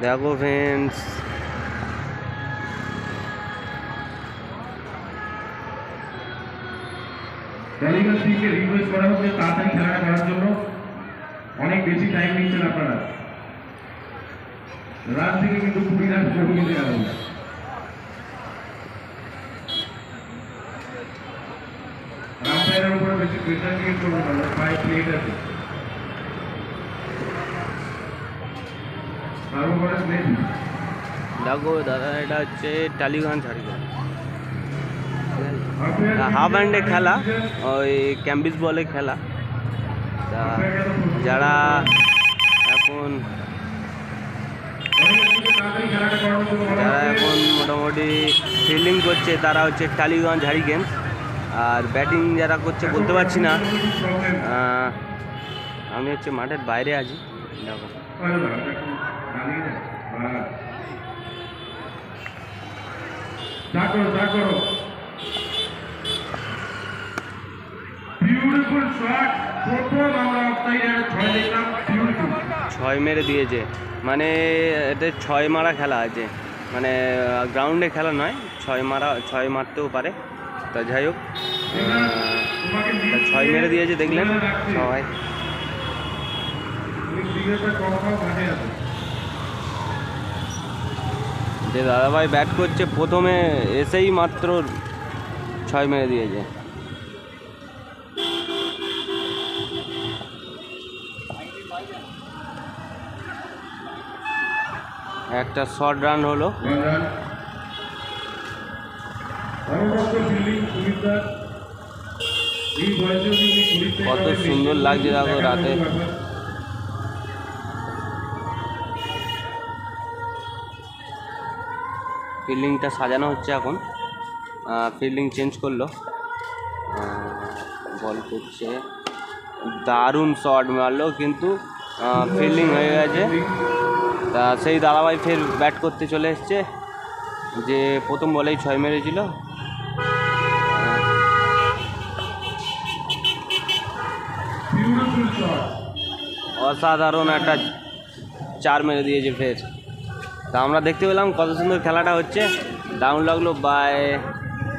দেখো friends, Telegraph টিমকে request করা হচ্ছে তাড়াতাড়ি খেলাটা করার জন্য। অনেক বেশি টাইম নিচ্ছেন আপনারা। রাত থেকে কিন্তু 20 রান করে নিতে গেল। রাম্পায়ারের উপরে বেশি প্রেশার ক্রিয়েট করবেন না, 5 প্লেট আছে। তারপরে প্লেট দেখো দাদা, এটা হচ্ছে টালিগঞ্জ ঝাড়গ্রাম হাফ হ্যান্ডে খেলা, ওই ক্যাম্বিস বলে খেলা। তা যারা এখন মোটামুটি ফিল্ডিং করছে তারা হচ্ছে টালিগঞ্জ ঝাড়গ্রাম, আর ব্যাটিং যারা করছে বলতে পারছি না। আমি হচ্ছে মাঠের বাইরে আছি। দেখো ছয় মেরে দিয়েছে, মানে এটা 6 মারা খেলা আছে, মানে গ্রাউন্ডে খেলা নয়, 6 মারতেও পারে। তা যাই হোক, 6 মেরে দিয়েছে, দেখলেন সবাই। যে দাদাভাই ব্যাট করছে, প্রথমে এসেই মাত্র 6 মেরে দিয়েছে। একটা শর্ট রান হলো। কত সুন্দর লাগছে দেখো রাতে। ফিল্ডিংটা সাজানো হচ্ছে এখন, ফিল্ডিং চেঞ্জ করলো, বল করছে, দারুণ শট মারলো, কিন্তু ফিল্ডিং হয়ে গেছে। তা সেই দাদাভাই ফের ব্যাট করতে চলে এসছে, যে প্রথম বলেই 6 মেরেছিল। অসাধারণ একটা 4 মেরে দিয়েছে ফের। তা আমরা দেখতে পেলাম কত সুন্দর খেলাটা হচ্ছে, দারুণ লাগলো। বাই।